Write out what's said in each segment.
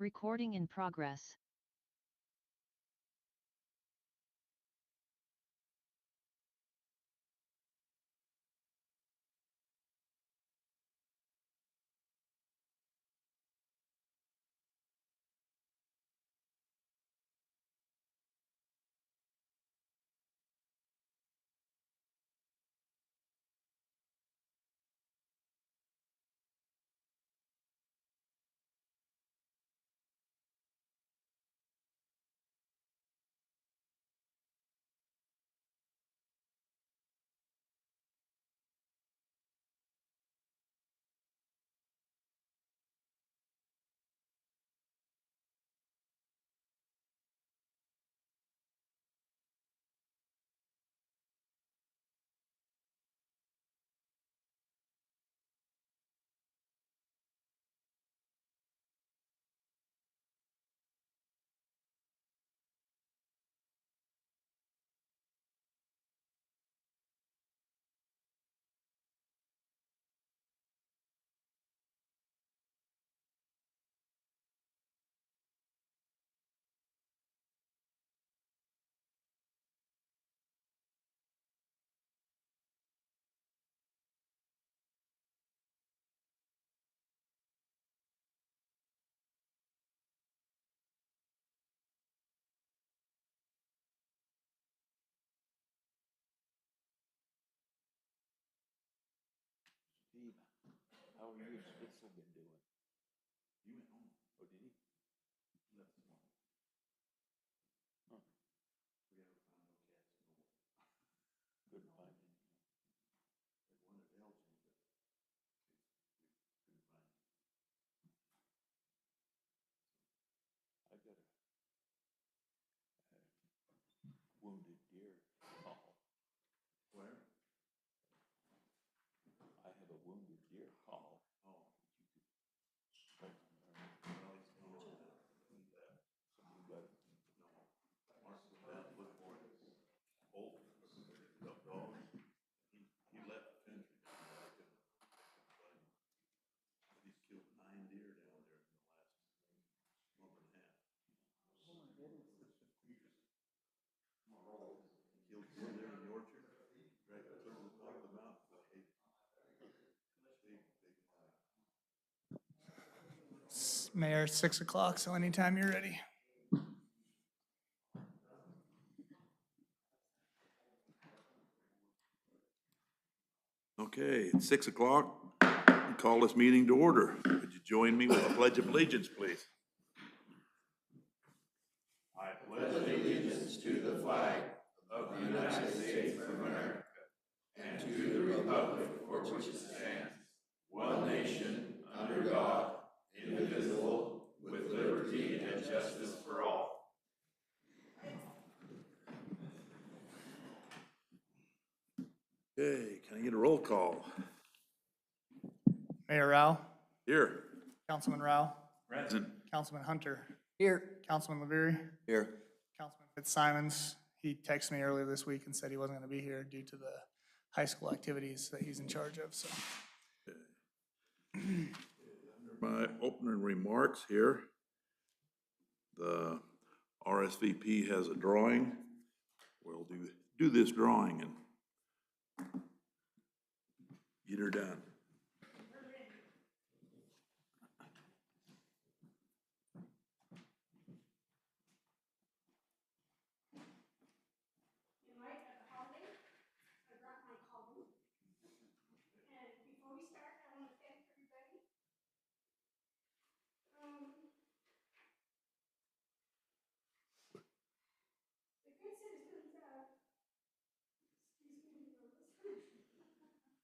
Recording in progress. Steve, how are you and Spitzel been doing? He went home. Oh, did he? Left this morning. Huh. We haven't found no cats nowhere. Couldn't find any. They wanted Elgin, but we couldn't find him. I got a wounded deer call. Where? I have a wounded deer call. Oh, You could try to learn. well, he's gone now. He left. Somebody got it. No. Mark went down to look for his old dog. He left the country down there. I couldn't find him. But he's killed 9 deer down there in the last month and a half. Oh my goodness. Killed 2 there in the orchard. Right, took them out. Big Mayor, 6 o'clock, so anytime you're ready. Okay, it's 6 o'clock. Call this meeting to order. Could you join me with a pledge of allegiance, please? I pledge allegiance to the flag of the United States of America and to the republic for which it stands, one nation, under God, indivisible, with liberty and justice for all. Okay, can I get a roll call? Mayor Rao, Here. Councilman Rao, Present. Councilman Hunter. Here. Councilman LaVerie, Here. Councilman Fitzsimons. He texted me earlier this week and said he wasn't gonna be here due to the high school activities that he's in charge of, so. My opening remarks here. The RSVP has a drawing. We'll do this drawing and get her done. In light of the holiday, I brought my column. And before we start, I want to thank everybody. The good citizens of, excuse me, I'm nervous.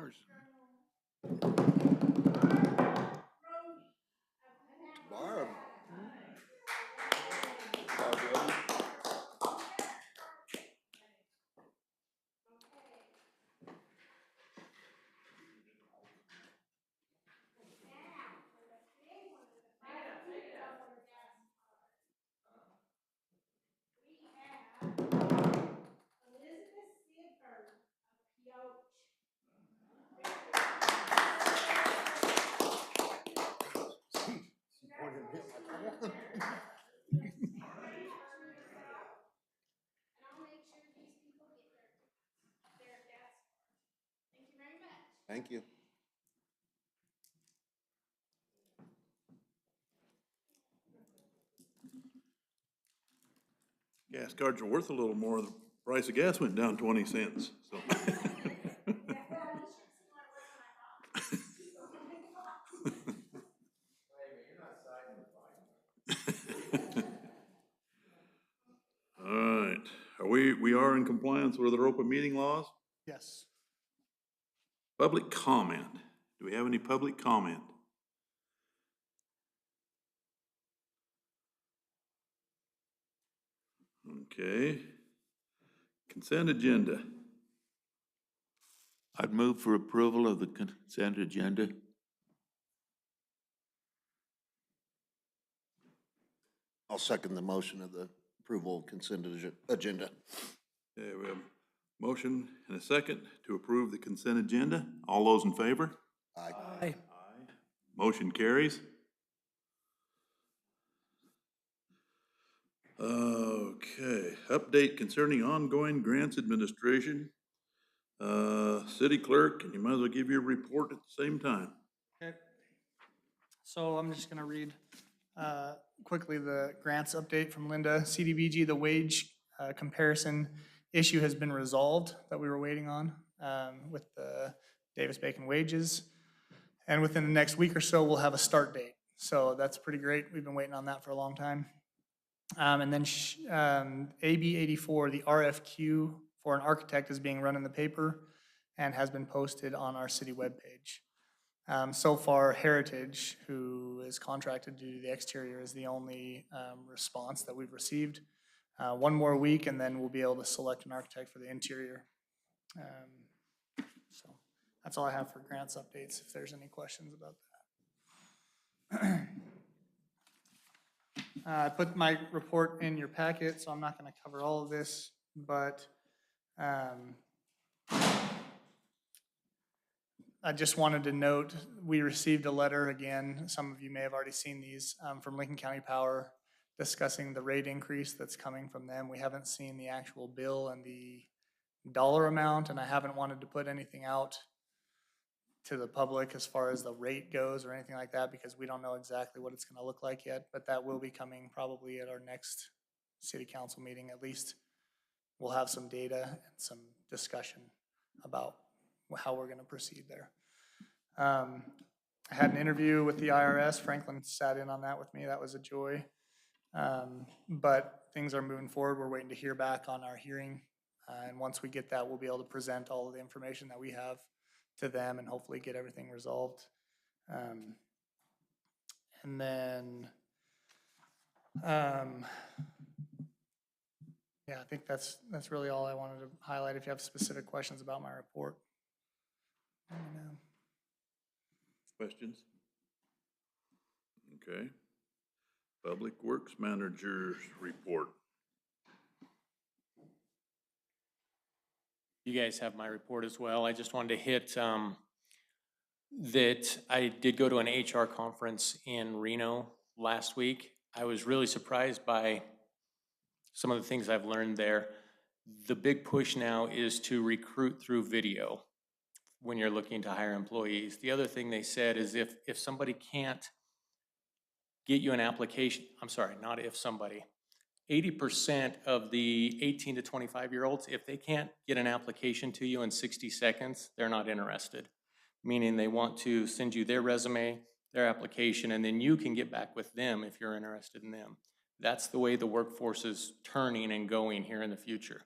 yours. Barb. Barb ready? Elizabeth Sidburn of Pioche. And I'll make sure these people get their gas card. Thank you very much. Thank you. Gas cards are worth a little more. The price of gas went down 20 cents, so. Yeah, well, you should see what it was when I bought. All right, we are in compliance with our open meeting laws? Yes. Public comment. Do we have any public comment? Okay. Consent agenda. I'd move for approval of the consent agenda. I'll second the motion of the approval of consent agenda. Okay, we have a motion and a second to approve the consent agenda. All those in favor? Aye. Aye. Motion carries. Okay, update concerning ongoing grants administration. City clerk, and you might as well give your report at the same time. Okay. So I'm just gonna read quickly the grants update from Linda. CDBG, the wage comparison issue has been resolved that we were waiting on with the Davis-Bacon wages. And within the next week or so, we'll have a start date. So that's pretty great. We've been waiting on that for a long time. And then AB 84, the RFQ for an architect is being run in the paper and has been posted on our city webpage. So far, Heritage, who is contracted to do the exterior, is the only response that we've received. One more week and then we'll be able to select an architect for the interior. So that's all I have for grants updates, if there's any questions about that. I put my report in your packet, so I'm not gonna cover all of this, but I just wanted to note, we received a letter again, some of you may have already seen these, from Lincoln County Power discussing the rate increase that's coming from them. We haven't seen the actual bill and the dollar amount, and I haven't wanted to put anything out to the public as far as the rate goes or anything like that, because we don't know exactly what it's gonna look like yet, but that will be coming probably at our next city council meeting. At least we'll have some data and some discussion about how we're gonna proceed there. I had an interview with the IRS. Franklin sat in on that with me. That was a joy. But things are moving forward. We're waiting to hear back on our hearing. And once we get that, we'll be able to present all of the information that we have to them and hopefully get everything resolved. And then, yeah, I think that's really all I wanted to highlight. If you have specific questions about my report, let me know. Questions? Okay. Public Works Manager's report. You guys have my report as well. I just wanted to hit that I did go to an HR conference in Reno last week. I was really surprised by some of the things I've learned there. The big push now is to recruit through video when you're looking to hire employees. The other thing they said is if somebody can't get you an application, I'm sorry, not if somebody, 80% of the 18 to 25-year-olds, if they can't get an application to you in 60 seconds, they're not interested. Meaning they want to send you their resume, their application, and then you can get back with them if you're interested in them. That's the way the workforce is turning and going here in the future.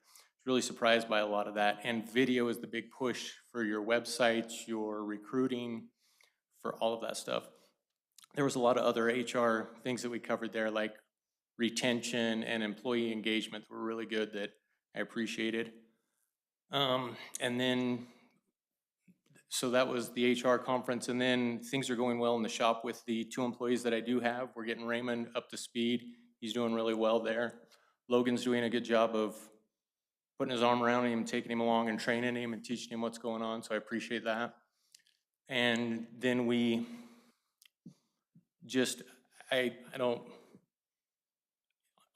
really surprised by a lot of that. And video is the big push for your websites, your recruiting, for all of that stuff. There was a lot of other HR things that we covered there, like retention and employee engagement were really good that I appreciated. And then, so that was the HR conference, and then things are going well in the shop with the 2 employees that I do have. We're getting Raymond up to speed. He's doing really well there. Logan's doing a good job of putting his arm around him, taking him along and training him and teaching him what's going on, so I appreciate that. And then we just, I don't,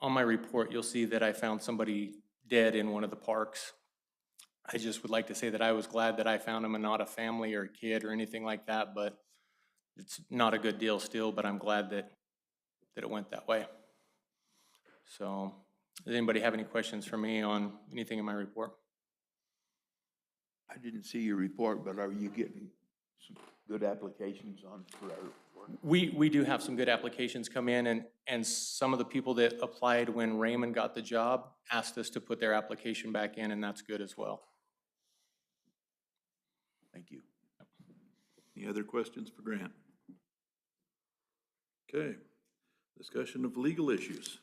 on my report, you'll see that I found somebody dead in one of the parks. I just would like to say that I was glad that I found him and not a family or a kid or anything like that, but it's not a good deal still, but I'm glad that it went that way. So, does anybody have any questions for me on anything in my report? I didn't see your report, but are you getting some good applications on for our report? We do have some good applications come in, and some of the people that applied when Raymond got the job asked us to put their application back in, and that's good as well. Thank you. Any other questions for Grant? Okay, discussion of legal issues.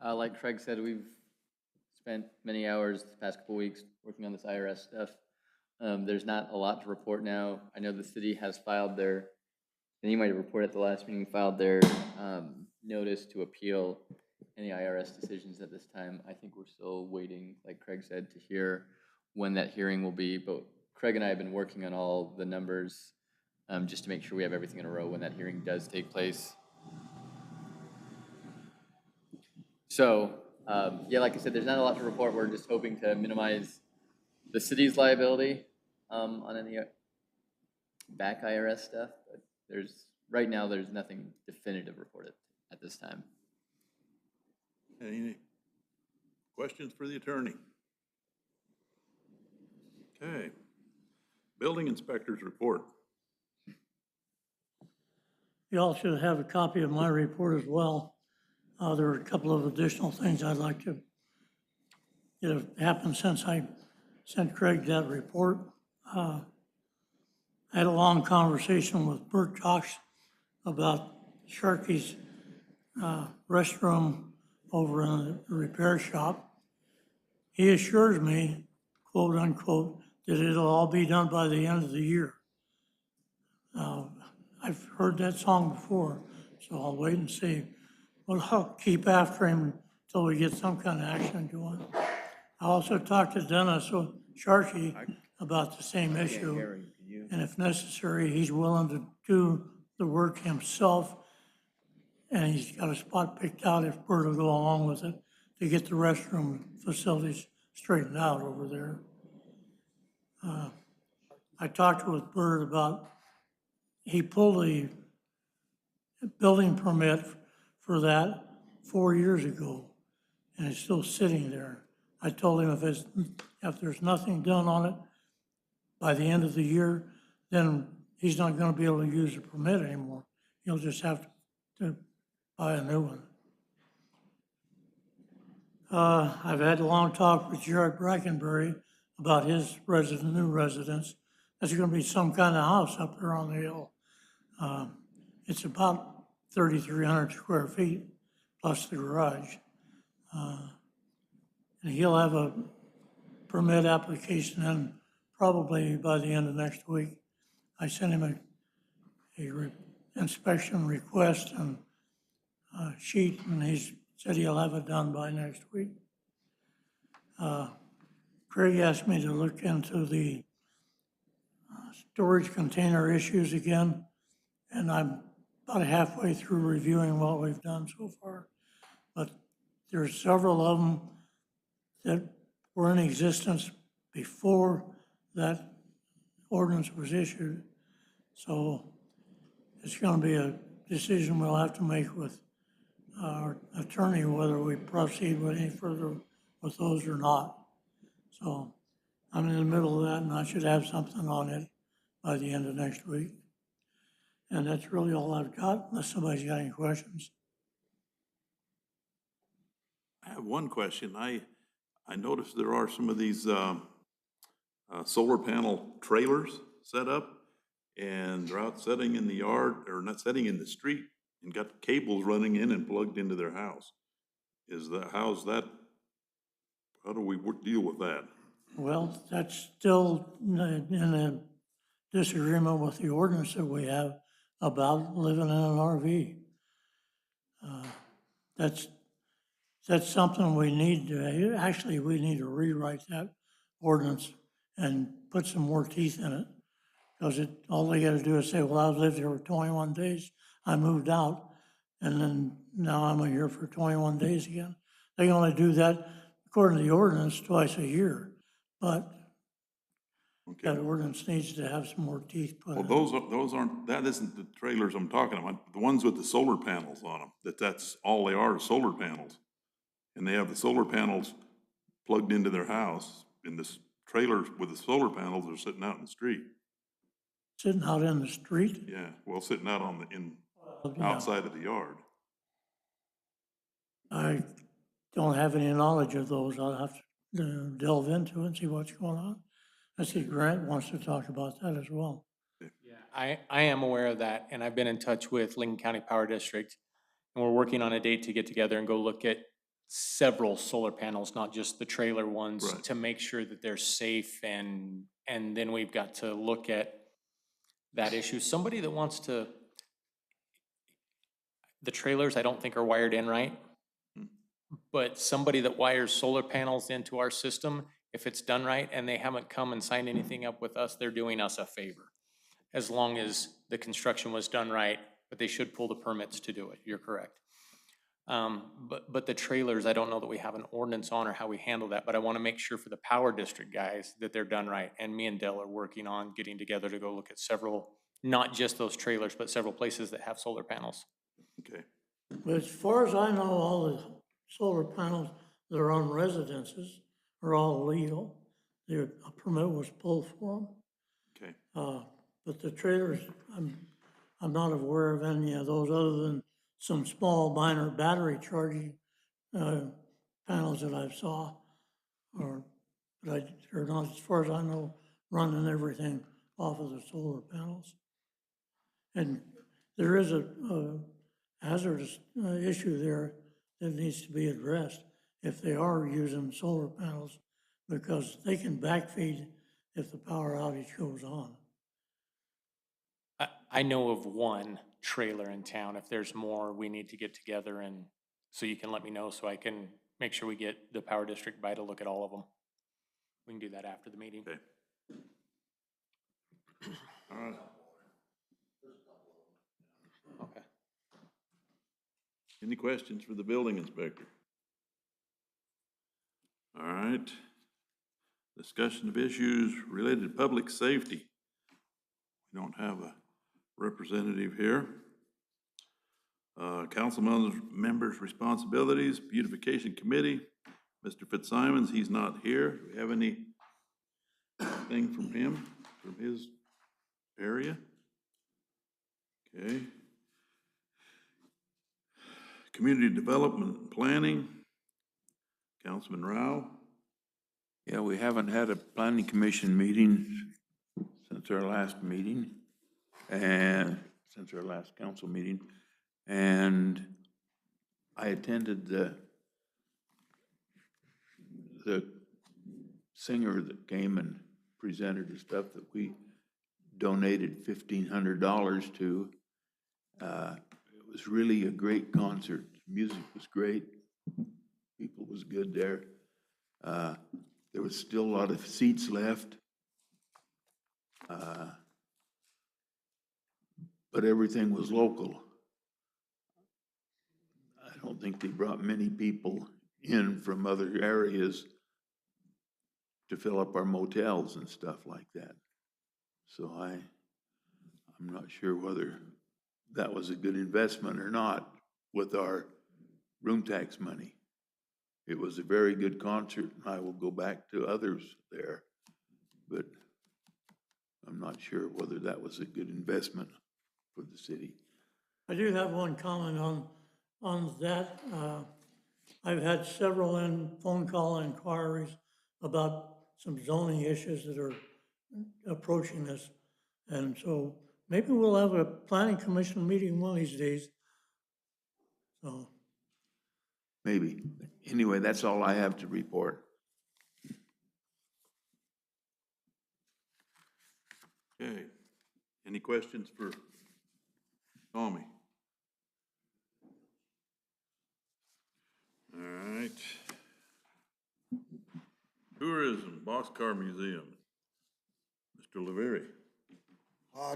Like Craig said, we've spent many hours the past couple weeks working on this IRS stuff. There's not a lot to report now. I know the city has filed their, and you might have reported at the last meeting, filed their notice to appeal any IRS decisions at this time. I think we're still waiting, like Craig said, to hear when that hearing will be. But Craig and I have been working on all the numbers just to make sure we have everything in a row when that hearing does take place. So, yeah, like I said, there's not a lot to report. We're just hoping to minimize the city's liability on any back IRS stuff. But right now, there's nothing definitive reported at this time. Any questions for the attorney? Okay, building inspector's report. You all should have a copy of my report as well. There are a couple of additional things I'd like to get have happened since I sent Craig that report. I had a long conversation with Bert Josh about Sharkey's restroom over in the repair shop. He assures me, quote unquote, that it'll all be done by the end of the year. I've heard that song before, so I'll wait and see. Well, I'll keep after him until we get some kind of action going. I also talked to Dennis Sharkey about the same issue, and if necessary, he's willing to do the work himself, and he's got a spot picked out if Bert will go along with it to get the restroom facilities straightened out over there. I talked with Bert about, he pulled a building permit for that 4 years ago, and it's still sitting there. I told him if there's nothing done on it by the end of the year, then he's not gonna be able to use the permit anymore. He'll just have to buy a new one. I've had a long talk with Jared Brackenberry about his new residence. There's gonna be some kind of house up there on the hill. It's about 3,300 square feet plus the garage. And he'll have a permit application in probably by the end of next week. I sent him a inspection request and sheet, and he said he'll have it done by next week. Craig asked me to look into the storage container issues again, and I'm about halfway through reviewing what we've done so far. But there's several of them that were in existence before that ordinance was issued. So it's going to be a decision we'll have to make with our attorney whether we proceed with any further with those or not. So I'm in the middle of that, and I should have something on it by the end of next week. And that's really all I've got, unless somebody's got any questions. I have one question. I noticed there are some of these, solar panel trailers set up, and they're out setting in the yard, or not setting in the street, and got cables running in and plugged into their house. How do we deal with that? Well, that's still in a disagreement with the ordinance that we have about living in an RV. That's something we need to, actually, we need to rewrite that ordinance and put some more teeth in it. Because all they gotta do is say, well, I've lived here for 21 days, I moved out, and then now I'm here for 21 days again. They can only do that, according to the ordinance, twice a year. But Okay. that ordinance needs to have some more teeth put Well, in it. those aren't, that isn't the trailers I'm talking about, the ones with the solar panels on them, that's all they are, solar panels. And they have the solar panels plugged into their house, and this trailer with the solar panels are sitting out in the street. Sitting out in the street. Yeah, well, sitting out Yeah. outside of the yard. I don't have any knowledge of those. I'll have to delve into it and see what's going on. I see Grant wants to talk about that as well. I am aware of that, and I've been in touch with Lincoln County Power District, and we're working on a date to get together and go look at several solar panels, not just the trailer ones, Right. to make sure that they're safe, and then we've got to look at that issue. Somebody that wants to, the trailers I don't think are wired in right, but somebody that wires solar panels into our system, if it's done right and they haven't come and signed anything up with us, they're doing us a favor. As long as the construction was done right, but they should pull the permits to do it, you're correct. But the trailers, I don't know that we have an ordinance on or how we handle that, but I wanna make sure for the power district guys that they're done right. And me and Dell are working on getting together to go look at several, not just those trailers, but several places that have solar panels. Okay, But as far as I know, all the solar panels that are on residences are all legal. A permit was pulled for them. okay. But the trailers, I'm not aware of any of those other than some small minor battery charging panels that I saw. But they're not, as far as I know, running everything off of the solar panels. And there is a hazardous issue there that needs to be addressed if they are using solar panels, because they can backfeed if the power outage goes on. I know of one trailer in town. If there's more, we need to get together, and so you can let me know so I can make sure we get the power district by to look at all of them. We can do that after the meeting. Okay. All right. Okay. Any questions for the building inspector? All right. Discussion of issues related to public safety. We don't have a representative here. Council members' responsibilities, beautification committee. Mr. Fitzsimons, he's not here. Do we have anything from him, from his area? Okay. Community development and planning. Councilman Rao. Yeah, we haven't had a planning commission meeting since our last meeting, and since our last council meeting. And I attended the singer that came and presented the stuff that we donated $1,500 to. It was really a great concert. Music was great. People was good there. There was still a lot of seats left. But everything was local. I don't think they brought many people in from other areas to fill up our motels and stuff like that. So I'm not sure whether that was a good investment or not with our room tax money. It was a very good concert, and I will go back to others there, but I'm not sure whether that was a good investment for the city. I do have one comment on that. I've had several phone call inquiries about some zoning issues that are approaching this. And so maybe we'll have a planning commission meeting one of these days. So, Maybe. Anyway, that's all I have to report. Okay. Any questions for Tommy? All right. Tourism, Boxcar Museum. Mr. Laveri.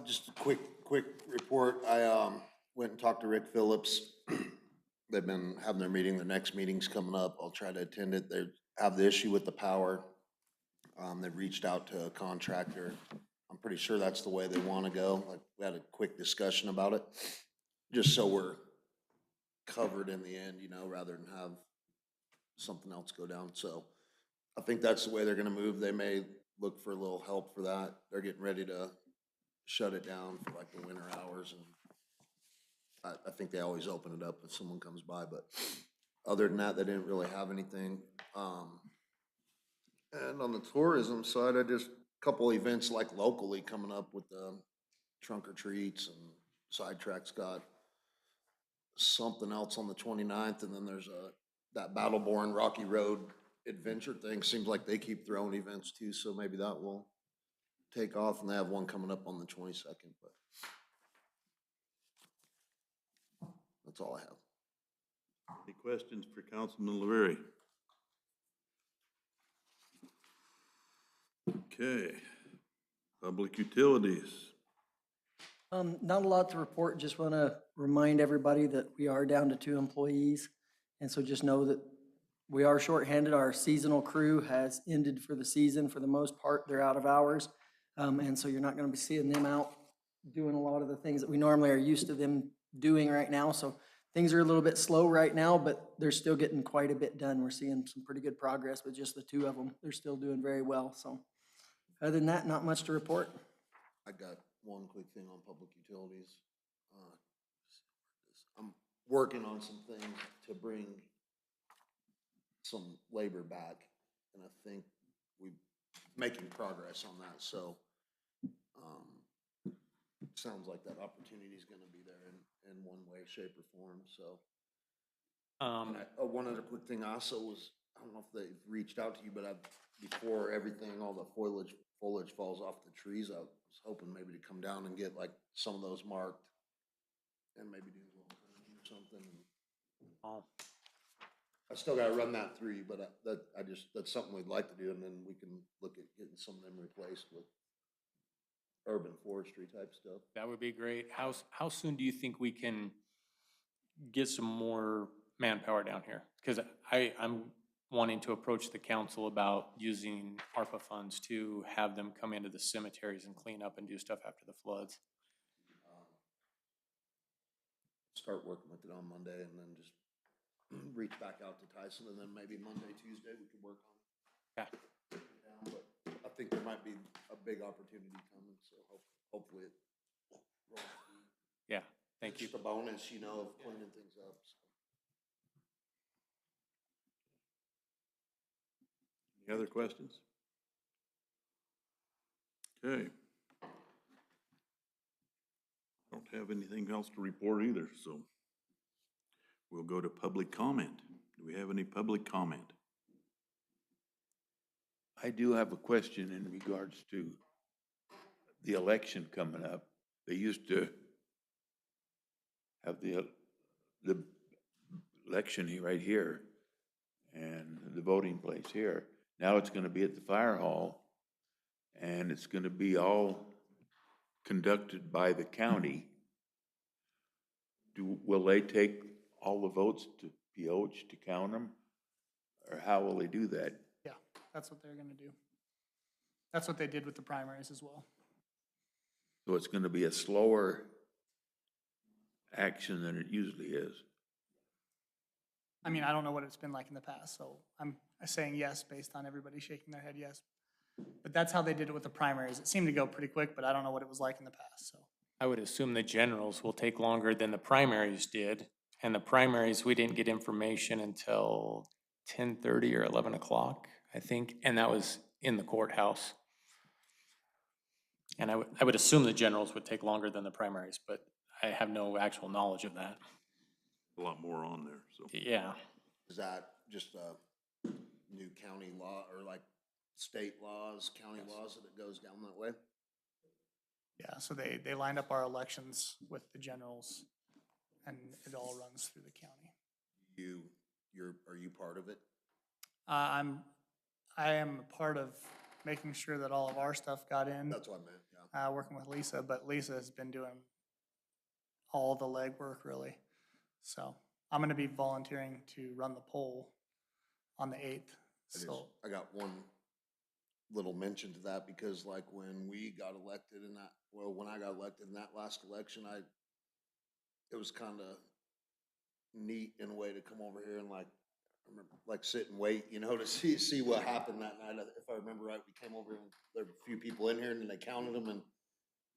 Just a quick report. I, went and talked to Rick Phillips. They've been having their meeting, their next meeting's coming up. I'll try to attend it. They have the issue with the power. They've reached out to a contractor. I'm pretty sure that's the way they want to go. Like, we had a quick discussion about it, just so we're covered in the end, you know, rather than have something else go down. So I think that's the way they're gonna move. They may look for a little help for that. They're getting ready to shut it down for like the winter hours, and I think they always open it up if someone comes by, but other than that, they didn't really have anything. And on the tourism side, I just, a couple events like locally coming up with the trunk or treats, and Sidetrack's got something else on the 29th, and then there's that Battleborn Rocky Road adventure thing. Seems like they keep throwing events too, so maybe that will take off, and they have one coming up on the 22nd, but that's all I have. Any questions for Councilman Laveri? Okay. Public utilities. Not a lot to report, just want to remind everybody that we are down to 2 employees. And so just know that we are shorthanded. Our seasonal crew has ended for the season. For the most part, they're out of hours. And so you're not going to be seeing them out doing a lot of the things that we normally are used to them doing right now. So things are a little bit slow right now, but they're still getting quite a bit done. We're seeing some pretty good progress with just the 2 of them. They're still doing very well. So other than that, not much to report. I got one quick thing on public utilities. I'm working on some things to bring some labor back, and I think we're making progress on that, so, sounds like that opportunity is gonna be there in one way, shape, or form, so. And one other quick thing also was, I don't know if they've reached out to you, but before everything, all the foliage falls off the trees, I was hoping maybe to come down and get like some of those marked and maybe do a little cleaning or something. I still gotta run that through you, but that's something we'd like to do, and then we can look at getting some of them replaced with urban forestry type stuff. That would be great. How soon do you think we can get some more manpower down here? Because I'm wanting to approach the council about using ARPA funds to have them come into the cemeteries and clean up and do stuff after the floods. Start working with it on Monday, and then just reach back out to Tyson, and then maybe Monday, Tuesday, we could work on it. Yeah. But I think there might be a big opportunity coming, so hopefully it rolls through. Yeah, thank you. Just a bonus, you know, of cleaning things up, so. Any other questions? Okay. I don't have anything else to report either, so we'll go to public comment. Do we have any public comment? I do have a question in regards to the election coming up. They used to have the election right here and the voting place here. Now it's going to be at the fire hall, and it's going to be all conducted by the county. Will they take all the votes to POH to count them? Or how will they do that? Yeah, that's what they're gonna do. That's what they did with the primaries as well. So it's going to be a slower action than it usually is. I mean, I don't know what it's been like in the past, so I'm saying yes based on everybody shaking their head yes. But that's how they did it with the primaries. It seemed to go pretty quick, but I don't know what it was like in the past, so. I would assume the generals will take longer than the primaries did, And the primaries, we didn't get information until 10:30 or 11 o'clock, I think, and that was in the courthouse. And I would assume the generals would take longer than the primaries, but I have no actual knowledge of that. A lot more on there, so. Yeah, Is that just a new county law or like state laws, county laws that it goes down that way? Yeah, so they lined up our elections with the generals, and it all runs through the county. Are you part of it? I am a part of making sure that all of our stuff got in, That's what I meant, yeah. working with Lisa, but Lisa has been doing all the legwork, really. So I'm gonna be volunteering to run the poll on the 8th, so. I got one little mention to that because like when we got elected in that, well, when I got elected in that last election, it was kind of neat in a way to come over here and like, I remember like sit and wait, you know, to see what happened that night. If I remember right, we came over and there were a few people in here and then they counted them, and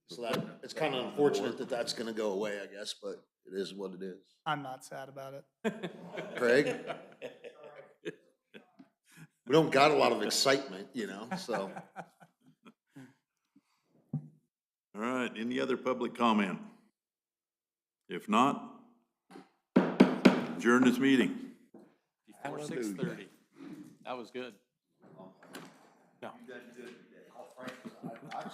so that, it's kind of unfortunate that that's gonna go away, I guess, but it is what it is. I'm not sad about it. Craig? We don't got a lot of excitement, you know, so. All right, any other public comment? If not, adjourn this meeting. before 6:30. That was good. No. I